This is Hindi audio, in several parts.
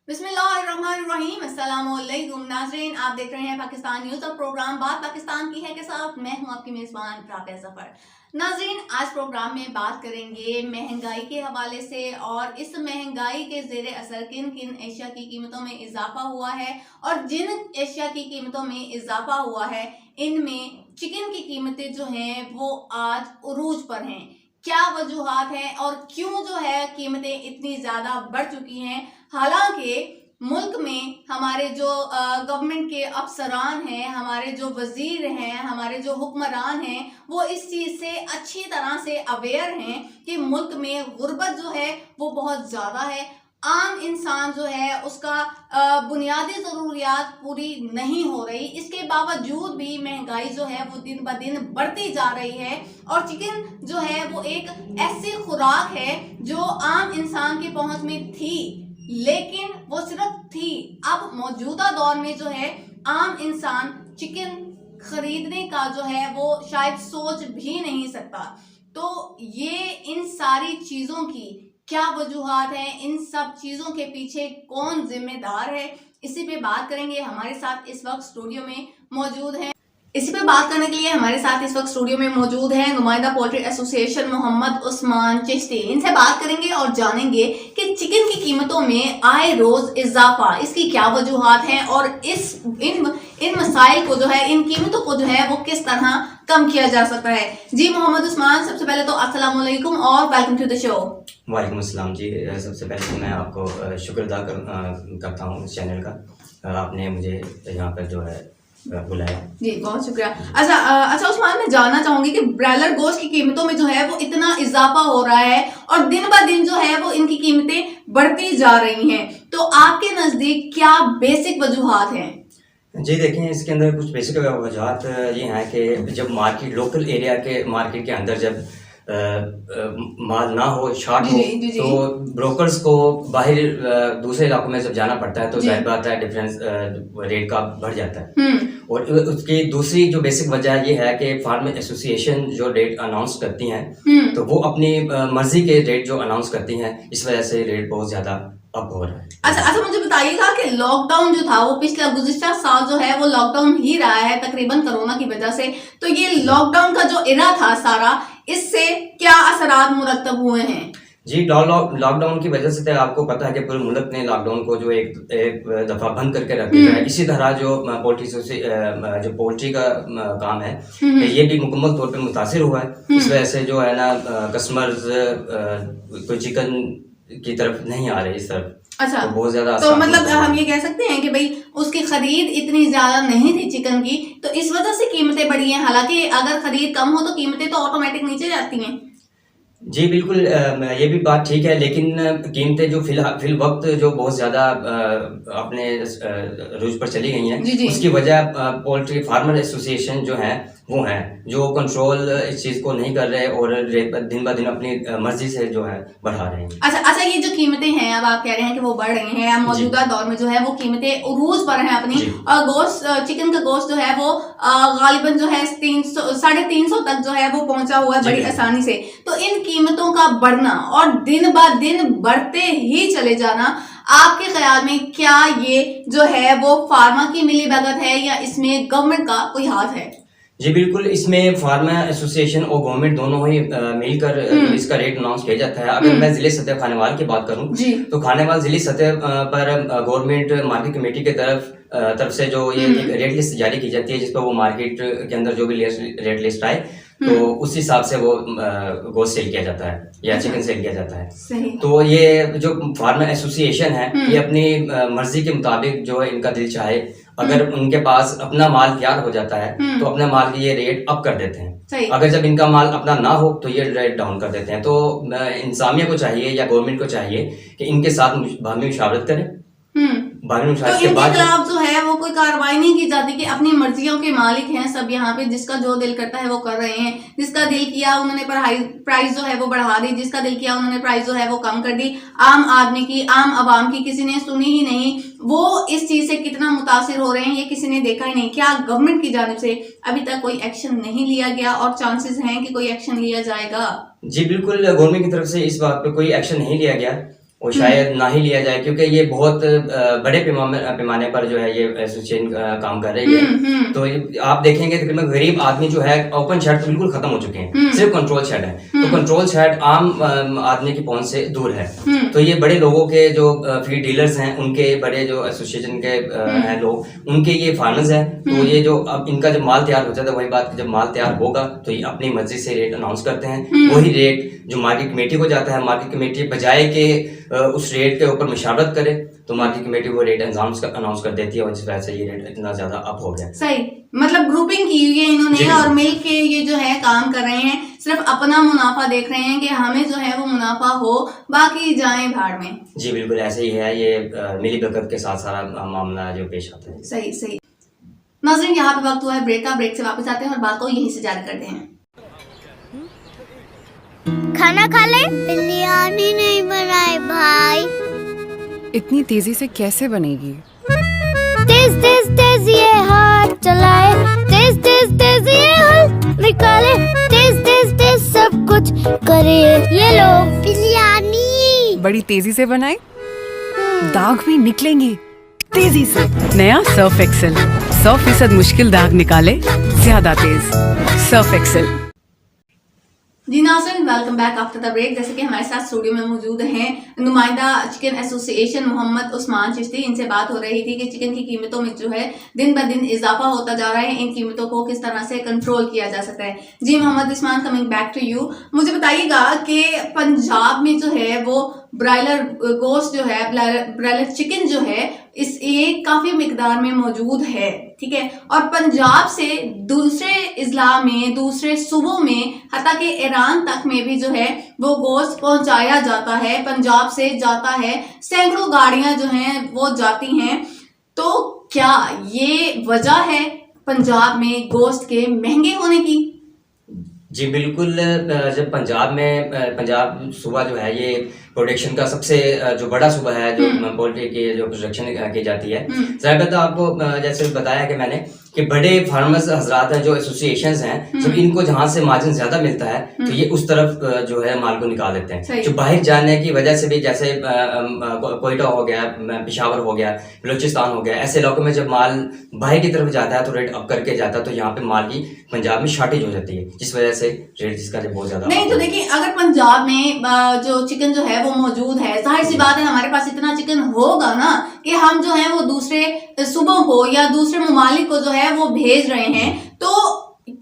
बिस्मिल्लाहिर्रहमानिर्रहीम। अस्सलामुअलैकुम नाज़रीन, आप देख रहे हैं पाकिस्तान न्यूज़। और प्रोग्राम बात पाकिस्तान की है के साथ मैं हूं आपकी मेज़बान राबिया ज़फ़र। नाज़रीन, आज प्रोग्राम में बात करेंगे महंगाई के हवाले से और इस महंगाई के ज़ेर असर किन किन एशिया की कीमतों में इजाफा हुआ है और जिन एशिया की कीमतों में इजाफा हुआ है इनमें चिकन की कीमतें जो हैं वो आज उरूज पर हैं। क्या वजूहात हैं और क्यों जो है कीमतें इतनी ज़्यादा बढ़ चुकी हैं। हालांकि मुल्क में हमारे जो गवर्नमेंट के अफसरान हैं, हमारे जो वजीर हैं, हमारे जो हुक्मरान हैं, वो इस चीज़ से अच्छी तरह से अवेयर हैं कि मुल्क में गुर्बत जो है वो बहुत ज़्यादा है। आम इंसान जो है उसका बुनियादी ज़रूरियात पूरी नहीं हो रही। इसके बावजूद भी महंगाई जो है वो दिन ब दिन बढ़ती जा रही है और चिकन जो है वो एक ऐसी खुराक है जो आम इंसान की पहुंच में थी, लेकिन वो सिर्फ थी। अब मौजूदा दौर में जो है आम इंसान चिकन खरीदने का जो है वो शायद सोच भी नहीं सकता। तो ये इन सारी चीज़ों की क्या वजूहात हैं, इन सब चीज़ों के पीछे कौन जिम्मेदार है, इसी पे बात करेंगे। हमारे साथ इस वक्त स्टूडियो में मौजूद हैं इसी पे बात करने के लिए हमारे साथ इस वक्त स्टूडियो में मौजूद हैं नुमाइंदा पोल्ट्री एसोसिएशन मोहम्मद उस्मान चिश्ती। इनसे बात करेंगे और जानेंगे कि चिकन की कीमतों में आए रोज इजाफा, इसकी क्या वजूहात हैं और इन मसाइल को जो है, इन कीमतों को जो है वो किस तरह कम किया जा सकता है। जी मोहम्मद उस्मान, सबसे पहले तो अस्सलाम वालेकुम और वेलकम टू द शो। वालेकुम अस्सलाम जी। सबसे पहले तो मैं आपको शुक्र अदा करता हूँ इस चैनल का, आपने मुझे यहाँ पर जो है बुलाया। जी बहुत शुक्रिया। अच्छा उस्मान, मैं जानना चाहूंगी कि ब्रायलर गोश्त की कीमतों में जो है वो इतना इजाफा हो रहा है और दिन ब दिन जो है वो इनकी कीमतें बढ़ती जा रही हैं, तो आपके नजदीक क्या बेसिक वजूहात हैं? जी देखिए, इसके अंदर कुछ बेसिक वजूहत ये हैं कि जब लोकल एरिया के मार्केट के अंदर जब माल ना हो, शॉर्ट हो, तो ब्रोकर्स को बाहर दूसरे इलाकों में जब जाना पड़ता है तो जाहिर बात है डिफरेंस रेट का बढ़ जाता है। और उसकी दूसरी जो बेसिक वजह ये है कि फार्मर एसोसिएशन जो रेट अनाउंस करती हैं तो वो अपनी मर्जी के रेट जो अनाउंस करती हैं, इस वजह से रेट बहुत ज्यादा अप हो रहा है। अच्छा मुझे बताइएगा कि लॉकडाउन जो था वो पिछला गुज़िश्ता साल जो है वो लॉकडाउन ही रहा है तकरीबन कोरोना की वजह से, तो ये लॉकडाउन का जो इरा था सारा, इससे क्या असरात मुरतब हुए हैं? जी, लॉकडाउन की वजह से तो आपको पता है कि पूरे मुल्क ने लॉकडाउन को जो एक दफा बंद करके रख दिया है। इसी तरह जो पोल्ट्री का काम है ये भी मुकम्मल तौर पे मुतासिर हुआ है। इस वजह से जो है ना कस्टमर्स कोई चिकन की तरफ नहीं आ रहे इस तरफ। अच्छा, तो बहुत ज्यादा तो मतलब हम ये कह सकते हैं कि भाई उसकी खरीद इतनी ज्यादा नहीं थी चिकन की, तो इस वजह से कीमतें बढ़ी हैं। हालांकि अगर खरीद कम हो तो कीमतें तो ऑटोमेटिक नीचे जाती हैं। जी बिल्कुल, ये भी बात ठीक है, लेकिन कीमतें जो फिल वक्त जो बहुत ज़्यादा अपने रूज पर चली गई हैं, उसकी वजह पोल्ट्री फार्मर एसोसिएशन जो है वो हैं जो कंट्रोल इस चीज़ को नहीं कर रहे और दिन ब दिन अपनी मर्जी से जो है बढ़ा रहे हैं। अच्छा ये जो कीमतें हैं, अब आप कह रहे हैं कि वो बढ़ रही हैं, मौजूदा दौर में जो है वो कीमतें उरूज पर हैं अपनी, और चिकन का गोश्त जो है वो गालिबन जो है 300-350 तक जो है वो पहुंचा हुआ है बड़ी आसानी से। तो इन कीमतों का बढ़ना और दिन ब दिन बढ़ते ही चले जाना, आपके ख्याल में क्या ये जो है वो फार्मा की मिलीभगत है या इसमें गवर्नमेंट का कोई हाथ है? जी बिल्कुल, इसमें फार्मर एसोसिएशन और गवर्नमेंट दोनों ही मिलकर इसका रेट अनाउंस किया जाता है। अगर मैं जिले सतह खानेवाल की बात करूं तो खानेवाल जिले सतह पर गवर्नमेंट मार्केट कमेटी की तरफ से जो ये एक रेट लिस्ट जारी की जाती है, जिस पर वो मार्केट के अंदर जो भी रेट लिस्ट आए तो उस हिसाब से वो गोश्त सेल किया जाता है या चिकन सेल किया जाता है। तो ये जो फार्मर एसोसिएशन है ये अपनी मर्जी के मुताबिक जो है इनका दिल चाहे, अगर उनके पास अपना माल तैयार हो जाता है तो अपने माल की ये रेट अप कर देते हैं। अगर जब इनका माल अपना ना हो तो ये रेट डाउन कर देते हैं। तो इंसामिया को चाहिए या गवर्नमेंट को चाहिए कि इनके साथ बाहमी मुशावरत करें। तो इनके खिलाफ जो है वो कोई कार्रवाई नहीं की जाती कि अपनी मर्जियों के मालिक हैं सब यहाँ पे, जिसका जो दिल करता है वो कर रहे हैं। जिसका दिल किया उन्होंने प्राइस जो है वो बढ़ा दी, जिसका दिल किया उन्होंने प्राइस जो है वो कम कर दी। आम आदमी की, आम आवाम की किसी ने सुनी ही नहीं। वो इस चीज से कितना मुतासिर हो रहे हैं ये किसी ने देखा ही नहीं। क्या गवर्नमेंट की जानिब से अभी तक कोई एक्शन नहीं लिया गया और चांसेस हैं कि कोई एक्शन लिया जाएगा? जी बिल्कुल, गवर्नमेंट की तरफ से इस बात पे कोई एक्शन नहीं लिया गया वो शायद ना ही लिया जाए, क्योंकि ये बहुत बड़े पैमाने पर जो है ये एसोसिएशन काम कर रही है। तो आप देखेंगे तकरीबन गरीब आदमी जो है ओपन शेड तो बिल्कुल खत्म हो चुके हैं, सिर्फ कंट्रोल शेड है। तो कंट्रोल शेड आम आदमी की पहुंच से दूर है। तो ये बड़े लोगों के जो फीड डीलर्स हैं, उनके बड़े जो एसोसिएशन के हैं लोग, उनके ये फार्मर्स हैं। तो ये जो अब इनका जब माल तैयार हो जाता है, वही बात जब माल तैयार होगा तो ये अपनी मर्जी से रेट अनाउंस करते हैं। वही रेट जो मार्केट कमेटी को जाता है, मार्केट कमेटी बजाय के उस रेट के ऊपर मुशावरत करे तो मार्केट कमेटी वो रेट अनाउंस कर देती है, और जिस वजह से ये रेट इतना ज्यादा अप हो गया। सही, मतलब ग्रुपिंग की हुई है इन्होंने और मिल के ये जो है काम कर रहे हैं, सिर्फ अपना मुनाफा देख रहे हैं कि हमें जो है वो मुनाफा हो, बाकी जाए भाड़ में। जी बिल्कुल ऐसे ही है, ये मिली भगत के साथ सारा मामला जो पेश आता है। सही सही। नाज़रीन, यहाँ पे वक्त हुआ है ब्रेक का, ब्रेक से वापस आते हैं और बात को यहीं से जारी करते हैं। खाना खा ले। बिरयानी नहीं बनाए भाई। इतनी तेजी से कैसे बनेगी? तेज तेज तेज ये हाथ चलाए, तेज तेज तेज ये हाथ निकाले, तेज तेज तेज सब कुछ करे। ये लो बिरयानी। बड़ी तेजी से बनाए, दाग भी निकलेंगे तेजी से। नया सर्फ एक्सेल, 100% मुश्किल दाग निकाले ज्यादा तेज। Surf excel. जी नाज़रीन, welcome back after the break. जैसे कि हमारे साथ स्टूडियो में मौजूद हैं नुमाइंदा चिकन एसोसिएशन मोहम्मद उस्मान चिश्ती। इनसे बात हो रही थी कि चिकन की कीमतों में जो है दिन ब दिन इजाफा होता जा रहा है, इन कीमतों को किस तरह से कंट्रोल किया जा सकता है। जी Mohammad Usman, coming back to you, मुझे बताइएगा कि पंजाब में जो है वो ब्रायलर गोश्त जो है, ब्रायलर चिकन जो है, इस ये काफी मिकदार में मौजूद है, ठीक है, और पंजाब से दूसरे इजला में, दूसरे सूबों में, हत्ता कि ईरान तक में भी जो है वो गोश्त पहुंचाया जाता है, पंजाब से जाता है, सैकड़ों गाड़ियां जो हैं वो जाती हैं। तो क्या ये वजह है पंजाब में गोश्त के महंगे होने की? जी बिल्कुल, जब पंजाब सूबा जो है ये प्रोडक्शन का सबसे जो बड़ा सूबा है, जो पोल्ट्री की जो प्रोडक्शन की जाती है, ज़ाहिर तो आपको जैसे बताया कि मैंने कि बड़े फार्मर्स हजरात हैं, जो एसोसिएशंस हैं, जब इनको जहाँ से मार्जिन ज्यादा मिलता है तो ये उस तरफ जो है माल को निकाल देते हैं। जो बाहर जाने की वजह से भी, जैसे कोयटा हो गया, पेशावर हो गया, बलूचिस्तान हो गया, ऐसे इलाकों में जब माल बाहर की तरफ जाता है तो रेट अप करके जाता है, तो यहाँ पे माल की पंजाब में शॉर्टेज हो जाती है, जिस वजह से रेट जिसका बहुत ज्यादा नहीं। तो देखिए, अगर पंजाब में जो चिकन जो है वो मौजूद है, जाहिर सी बात है हमारे पास इतना चिकन होगा ना कि हम जो है वो दूसरे सूबों को या दूसरे ममालिक को जो है वो भेज रहे हैं। तो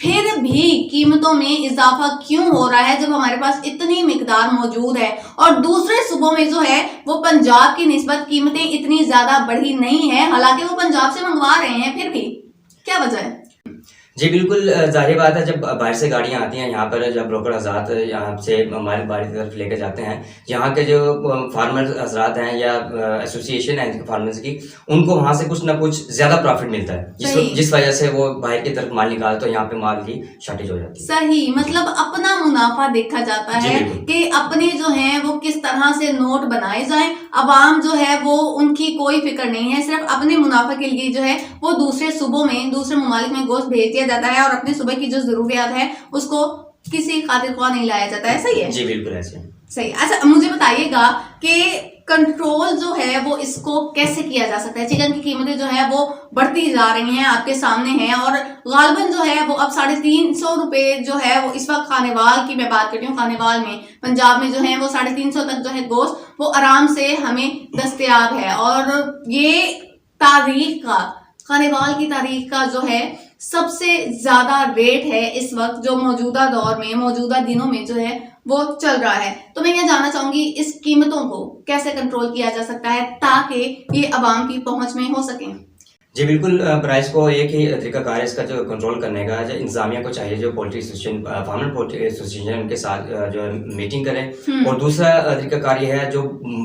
फिर भी कीमतों में इजाफा क्यों हो रहा है जब हमारे पास इतनी मिकदार मौजूद है, और दूसरे सूबों में जो है वो पंजाब की निस्बत कीमतें इतनी ज्यादा बढ़ी नहीं है, हालांकि वो पंजाब से मंगवा रहे हैं, फिर भी क्या वजह है? जी बिल्कुल, जाहिर बात है, जब बाहर से गाड़ियां आती हैं यहाँ पर, जब ब्रोकर हजरात यहाँ से माल बाहर की तरफ लेकर जाते हैं, यहाँ के जो फार्मर हजरात हैं या एसोसिएशन है फार्मर्स की, उनको वहाँ से कुछ ना कुछ ज्यादा प्रॉफिट मिलता है, जिस वजह से वो बाहर की तरफ माल निकालते, तो यहाँ पे माल की शॉर्टेज हो जाती है। सही, मतलब अपना मुनाफा देखा जाता है कि अपने जो है वो किस तरह से नोट बनाए जाएं। अवाम जो है वो उनकी कोई फिक्र नहीं है, सिर्फ अपने मुनाफा के लिए जो है वो दूसरे सूबों में, दूसरे ममालिक में गोश्त भेज जाता है, और अपने सुबह की जो जरूरियात है उसको किसी खातिर ख्वाह नहीं लाया जाता है। सही है? जी बिल्कुल ऐसे सही। अच्छा, मुझे बताइएगा कि कंट्रोल जो है वो इसको कैसे किया जा सकता है? चिकन की कीमतें जो है वो बढ़ती जा रही हैं, आपके सामने हैं, और गालबन जो है वो अब 350 रुपए जो है वो इस वक्त खानेवाल की मैं बात करती हूँ, खानेवाल में पंजाब में जो है वो 350 तक जो है गोश्त वो आराम से हमें दस्तयाब है। और ये तारीख का, खानेवाल की तारीख का जो है सबसे ज्यादा रेट है इस वक्त, जो मौजूदा दौर में, मौजूदा दिनों में जो है वो चल रहा है। तो मैं ये जानना चाहूंगी इस कीमतों को कैसे कंट्रोल किया जा सकता है ताकि ये आवाम की पहुंच में हो सके? जी बिल्कुल, प्राइस को एक ही तरीकाकार है इसका जो कंट्रोल करने का, जो इंतजामिया को चाहिए, जो poultry association, farmer poultry association, उनके साथ जो मीटिंग करें। और दूसरा तरीकाकार ये है, जो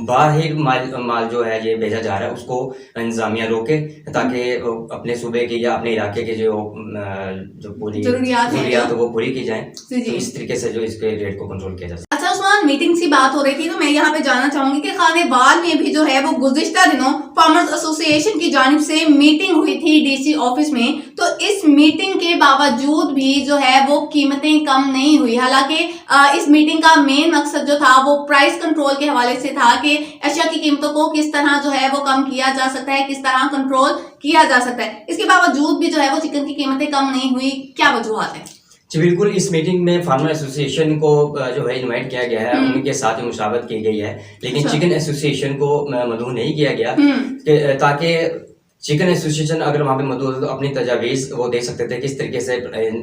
बाहर माल जो है ये भेजा जा रहा है उसको इंतजामिया रोके, ताकि अपने सूबे की या अपने इलाके के जो पूरी जरूरियात वो पूरी की जाए। तो इस तरीके से जो इसके रेट को कंट्रोल किया जा सकता है। अच्छा उस्मान, मीटिंग की बात हो रही थी, तो मैं यहाँ पे जानना चाहूंगी कि खानेवाल में भी जो है वो गुज़िश्ता दिनों फार्मर्स एसोसिएशन की जानिब से मीटिंग हुई थी डीसी ऑफिस में। तो इस मीटिंग के बावजूद भी जो है वो कीमतें कम नहीं हुई। हालांकि इस मीटिंग का मेन मकसद जो था वो प्राइस कंट्रोल के हवाले से था कि अशिया की कीमतों को किस तरह जो है वो कम किया जा सकता है, किस तरह कंट्रोल किया जा सकता है। इसके बावजूद भी जो है वो चिकन की कीमतें कम नहीं हुई, क्या वजूहत है? जी बिल्कुल, इस मीटिंग में फार्मर एसोसिएशन को जो है इनवाइट किया गया है, उनके साथ मुशावरत की गई है, लेकिन अच्छा। चिकन एसोसिएशन को मदऊ नहीं किया गया ताकि चिकन एसोसिएशन अगर वहाँ पे मौजूद है तो अपनी तजावीज़ वो दे सकते थे किस तरीके से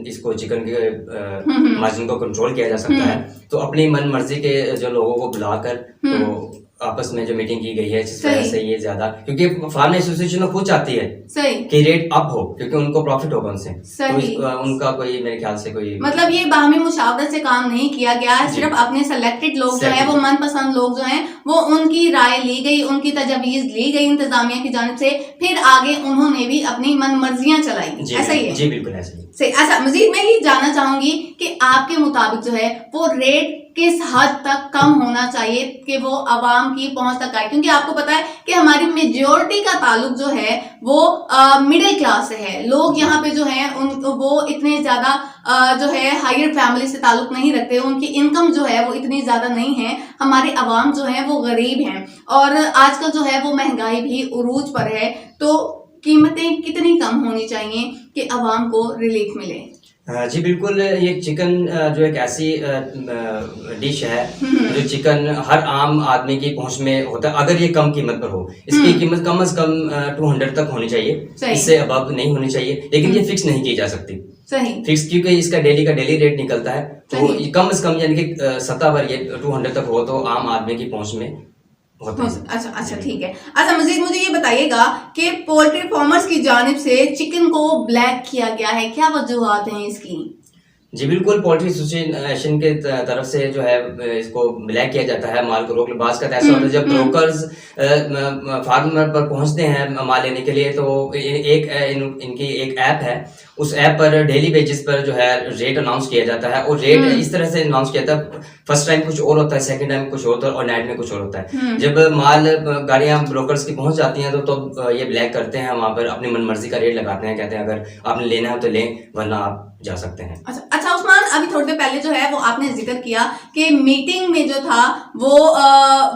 इसको चिकन के मार्जिन को कंट्रोल किया जा सकता है। तो अपनी मन मर्जी के जो लोगों को बुलाकर तो आपस में जो मीटिंग की गई है, जिस वजह से ये ज्यादा, क्योंकि फार्मर एसोसिएशन खुद चाहती है सही कि रेट अप हो, क्योंकि उनको प्रॉफिट होगा उनसे। सही। तो उनका कोई मेरे ख्याल से कोई मतलब ये बाहमी मुशावरत से काम नहीं किया गया, सिर्फ अपने सेलेक्टेड लोग जो है वो मनपसंद लोग जो हैं वो उनकी राय ली गई, उनकी तजवीज ली गई इंतजामिया की जानिब से, फिर आगे उन्होंने भी अपनी मन मर्जियां चलाई। ऐसा ही है? जी बिल्कुल ऐसा ही। सही। अच्छा, मजीद मैं ये जानना चाहूंगी कि आपके मुताबिक जो है वो रेट किस हद तक कम होना चाहिए कि वो आवाम की पहुंच तक आए, क्योंकि आपको पता है कि हमारी मेजोरिटी का ताल्लुक जो है वो मिडिल क्लास से है। लोग यहाँ पे जो है वो इतने ज्यादा जो है हायर फैमिली से ताल्लुक नहीं रखते, उनकी इनकम जो है वो इतनी ज्यादा नहीं है। हमारे अवाम जो है वो गरीब हैं और आजकल जो है वो महंगाई भी उरूज पर है। तो कीमतें कितनी कम होनी चाहिए कि अवाम को रिलीफ मिले? जी बिल्कुल, ये चिकन जो एक ऐसी डिश है जो चिकन हर आम आदमी की पहुंच में होता है। अगर ये कम कीमत पर हो, इसकी कीमत कम से कम 200 तक होनी चाहिए, इससे अबव नहीं होनी चाहिए, लेकिन ये फिक्स नहीं की जा सकती। सही। फिक्स क्योंकि इसका डेली का डेली रेट निकलता है, तो कम से कम यानी कि सतह पर ये 200 तक हो तो आम आदमी की पहुंच में होता है। अच्छा ठीक है। अच्छा, मजीद मुझे ये बताइएगा कि पोल्ट्री फार्मर्स की जानिब से चिकन को ब्लैक किया गया है, क्या वजूहत हैं इसकी? जी बिल्कुल, पोल्ट्री एसोसिएशन के तरफ से जो है इसको ब्लैक किया जाता है, माल को रोक बाज का ऐसा होता है जब ब्रोकर्स फार्मर पर पहुंचते हैं माल लेने के लिए, तो इनकी एक ऐप है, उस ऐप पर डेली बेसिस पर जो है रेट अनाउंस किया जाता है। और रेट इस तरह से अनाउंस किया जाता है, फर्स्ट टाइम कुछ और होता है, सेकंड टाइम कुछ और होता है और नाइट में कुछ और होता है। जब माल गाड़ियां ब्रोकर्स की पहुंच जाती हैं तो ये ब्लैक करते हैं, वहां पर अपनी मनमर्जी का रेट लगाते हैं, कहते हैं अगर आपने लेना है तो लें वरना आप जा सकते हैं। अच्छा उस्मान, अभी थोड़ी देर पहले जो है वो आपने जिक्र किया कि मीटिंग में जो था वो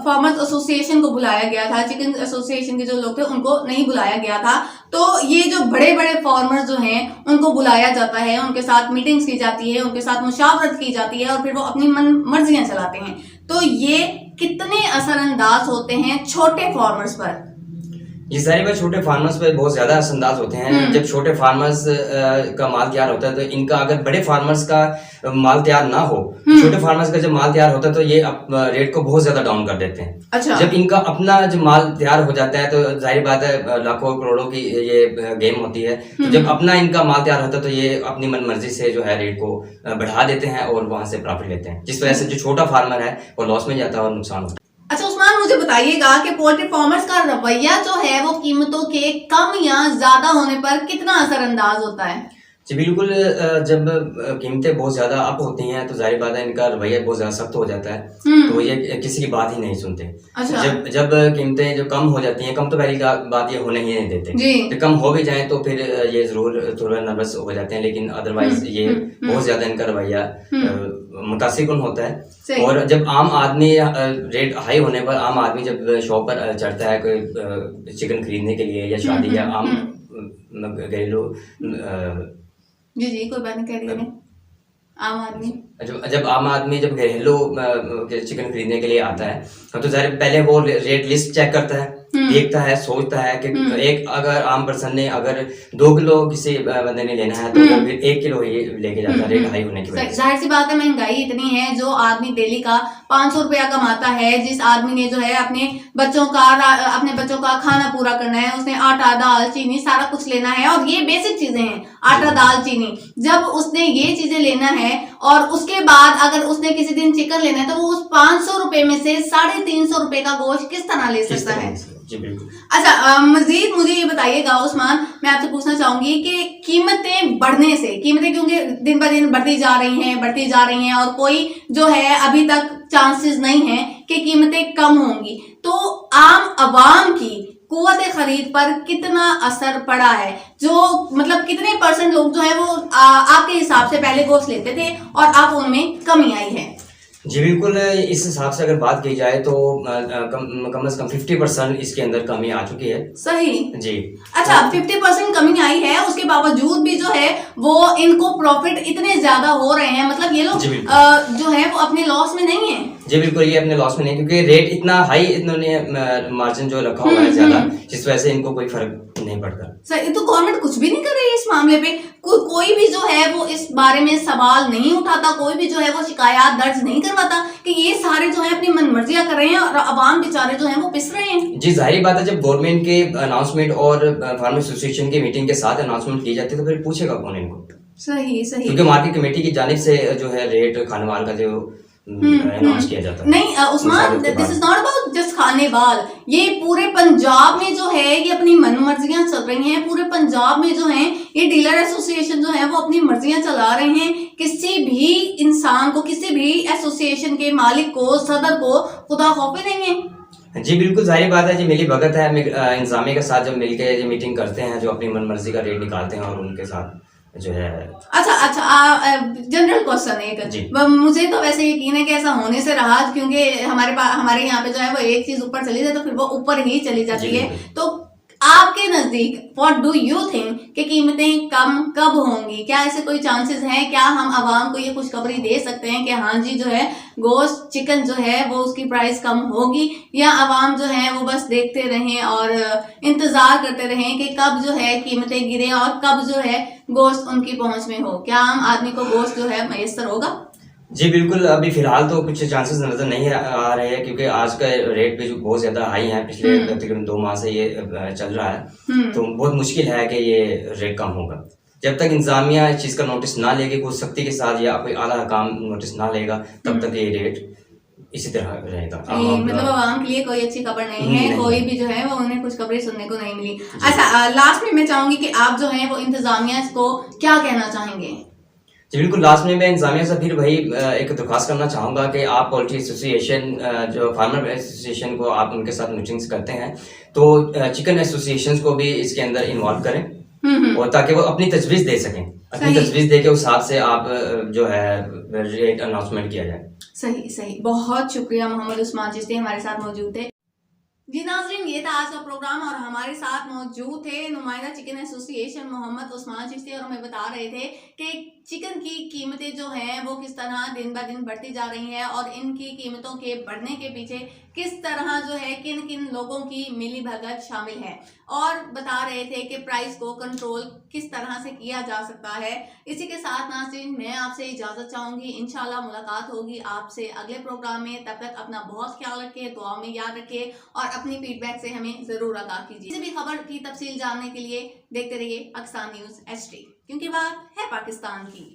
फार्मर्स एसोसिएशन को बुलाया गया था, चिकन एसोसिएशन के जो लोग थे उनको नहीं बुलाया गया था। तो ये जो बड़े बड़े फार्मर्स जो हैं उनको बुलाया जाता है, उनके साथ मीटिंग्स की जाती है, उनके साथ मुशावरत की जाती है और फिर वो अपनी मर्जियां चलाते हैं। तो ये कितने असरअंदाज होते हैं छोटे फार्मर्स पर? ये सारी बात छोटे फार्मर्स पे बहुत ज्यादा असरअंदाज होते हैं। जब छोटे फार्मर्स का माल तैयार होता है तो इनका, अगर बड़े फार्मर्स का माल तैयार ना हो, छोटे फार्मर्स का जब माल तैयार होता है तो ये रेट को बहुत ज्यादा डाउन कर देते हैं। अच्छा। जब इनका अपना जब माल तैयार हो जाता है तो जाहिर बात है लाखों करोड़ों की ये गेम होती है। तो जब अपना इनका माल तैयार होता है तो ये अपनी मनमर्जी से जो है रेट को बढ़ा देते हैं और वहां से प्रॉफिट लेते हैं, जिस वजह से जो छोटा फार्मर है वो लॉस में जाता है और नुकसान होता है। अच्छा उस्मान, मुझे बताइएगा कि पोल्ट्री फार्मर्स का रवैया जो है वो कीमतों के कम या ज्यादा होने पर कितना असरअंदाज होता है? जी बिल्कुल, जब कीमतें बहुत ज्यादा अप होती हैं तो जाहिर बात है इनका रवैया बहुत ज्यादा सख्त हो जाता है, तो ये किसी की बात ही नहीं सुनते। अच्छा। जब कीमतें जो कम हो जाती हैं, कम तो पहली बात ये होने ही नहीं देते, जब कम हो भी जाए तो फिर ये जरूर थोड़ा नर्वस हो जाते हैं, लेकिन अदरवाइज ये बहुत ज्यादा इनका रवैया मुतासिर होता है। और जब आम आदमी रेट हाई होने पर आम आदमी जब शॉप पर चढ़ता है कोई चिकन खरीदने के लिए या शादी या आम घरेलू जी कोई बात नहीं, कह रही है आम आदमी जब आम आदमी जब घरेलू चिकन खरीदने के लिए आता है तो जाहिर पहले वो रेट लिस्ट चेक करता है, देखता है, सोचता है कि एक अगर आम पर्सन ने अगर 2 किलो किसी बंदे ने लेना है तो वो फिर 1 किलो ही लेके जाता है, रेट हाई होने की वजह से। जाहिर सी बात है, महंगाई इतनी है, जो आदमी डेली का 500 रुपया कमाता है, जिस आदमी ने जो है अपने बच्चों का खाना पूरा करना है, उसने आटा दाल चीनी सारा कुछ लेना है और ये बेसिक चीजें हैं, आटा दाल चीनी। जब उसने ये चीजें लेना है और उसके बाद अगर उसने किसी दिन चिकन लेना है तो वो उस 500 रुपए में से 350 रुपए का गोश्त किस तरह ले सकता है? जी बिल्कुल। अच्छा, मजीद मुझे ये बताइएगा उस्मान, मैं आपसे पूछना चाहूंगी कि कीमतें बढ़ने से, कीमतें क्योंकि दिन ब दिन बढ़ती जा रही हैं और कोई जो है अभी तक चांसेस नहीं है कि कीमतें कम होंगी। तो आम आवाम की कुव्वत खरीद पर कितना असर पड़ा है, जो मतलब कितने % लोग जो है वो आपके हिसाब से पहले गोश्त लेते थे और अब उनमें कमी आई है? जी बिल्कुल, इस हिसाब से अगर बात की जाए तो कम से कम 50% इसके अंदर कमी आ चुकी है। सही जी। अच्छा, 50% कमी आई है, उसके बावजूद भी जो है वो इनको प्रॉफिट इतने ज्यादा हो रहे हैं, मतलब ये लोग जो है वो अपने लॉस में नहीं है। जी बिल्कुल, ये अपने लॉस में नहीं, क्योंकि रेट इतना हाई इन्होंने मार्जिन जो रखा हुआ है ज्यादा, जिस वजह से इनको कोई फर्क नहीं पड़ता। सर, तो गवर्नमेंट कुछ भी नहीं कर रही है इस मामले पे? कोई भी जो है वो इस बारे में सवाल नहीं उठाता, कोई भी जो है वो शिकायत दर्ज नहीं करवाता कि ये सारे जो है अपनी मनमर्जियां कर रहे हैं और अवाम बेचारे जो है वो पिस रहे हैं। जी जाहिर बात है, जब गवर्नमेंट के अनाउंसमेंट और फार्मर एसोसिएशन की मीटिंग के साथ अनाउंसमेंट की जाती है तो फिर पूछेगा कौन इनको? सही सही, क्योंकि मार्केट कमेटी की जानिब से जो है रेट खानेवाल का जो अनाउंस किया जाता है। नहीं Usman, this is not about just Khanewal, ये पूरे पंजाब में जो है ये अपनी मनमर्जियां चल रही हैं। पूरे पंजाब में जो है ये डीलर एसोसिएशन जो है वो अपनी मर्जियां चला रहे हैं। किसी भी इंसान को, किसी भी एसोसिएशन के मालिक को, सदर को खुदा खौफ नहीं है। जी बिल्कुल, जाहिर बात है, जी मिली भगत है। इंतजामिया के साथ जब मिलकर मीटिंग करते हैं, जो अपनी मनमर्जी का रेट निकालते हैं और उनके साथ जो है। अच्छा, जनरल क्वेश्चन एक, मुझे तो वैसे यकीन है कि ऐसा होने से रहा, क्योंकि हमारे यहाँ पे जो है वो एक चीज ऊपर चली जाए तो फिर वो ऊपर ही चली जाती है। तो आपके नजदीक व्हाट डू यू थिंक कि कीमतें कम कब होंगी? क्या ऐसे कोई चांसेस हैं? क्या हम आवाम को ये खुशखबरी दे सकते हैं कि हाँ जी जो है गोश्त, चिकन जो है वो उसकी प्राइस कम होगी, या आवाम जो है वो बस देखते रहें और इंतजार करते रहें कि कब जो है कीमतें गिरे और कब जो है गोश्त उनकी पहुंच में हो? क्या आम आदमी को गोश्त जो है मैसर होगा? जी बिल्कुल, अभी फिलहाल तो कुछ चांसेस नजर नहीं आ रहे हैं, क्योंकि आज का रेट भी बहुत ज्यादा हाई है। पिछले तकरीबन 2 माह से ये चल रहा है, तो बहुत मुश्किल है कि ये रेट कम होगा। जब तक इंतजामिया इस चीज का नोटिस ना लेगी, कुछ सख्ती के साथ, या कोई आला हकाम नोटिस ना लेगा, तब तक ये रेट इसी तरह रहेगा। मतलब आवाम के लिए कोई अच्छी खबर नहीं है, कोई भी जो है वो उन्हें खुशखबरी सुनने को नहीं मिली। अच्छा, लास्ट में मैं चाहूंगी कि आप जो है वो इंतजामिया को क्या कहना चाहेंगे? जी बिल्कुल, लास्ट में मैं इंतजामिया से फिर वही एक दरख्वास्त करना चाहूँगा कि आप पोल्ट्री एसोसिएशन, जो फार्मर एसोसिएशन को आप उनके साथ मीटिंग्स करते हैं, तो चिकन एसोसिएशन को भी इसके अंदर इन्वॉल्व करें, और ताकि वो अपनी तजवीज़ दे सकें। अपनी तजवीज़ दे के उस हिसाब से आप जो है रेट अनाउंसमेंट किया जाए। सही सही, बहुत शुक्रिया मोहम्मद उस्मान चिश्ती हमारे साथ मौजूद थे। जी नाज़रीन, ये था आज का प्रोग्राम और हमारे साथ मौजूद थे नुमाइंदा चिकन एसोसिएशन मोहम्मद उस्मान चिश्ती, और हमें बता रहे थे कि चिकन की कीमतें जो हैं वो किस तरह दिन ब दिन बढ़ती जा रही हैं और इनकी कीमतों के बढ़ने के पीछे किस तरह जो है किन किन लोगों की मिली भगत शामिल है, और बता रहे थे कि प्राइस को कंट्रोल किस तरह से किया जा सकता है। इसी के साथ नाज़रीन मैं आपसे इजाज़त चाहूँगी, इंशाल्लाह मुलाकात होगी आपसे अगले प्रोग्राम में। तब तक अपना बहुत ख्याल रखिए, दुआ में याद रखिए और अपनी फीडबैक से हमें ज़रूर आगाह कीजिए। किसी भी खबर की तफसील जानने के लिए देखते रहिए पाकिस्तान न्यूज़ HD, क्योंकि बात है पाकिस्तान की।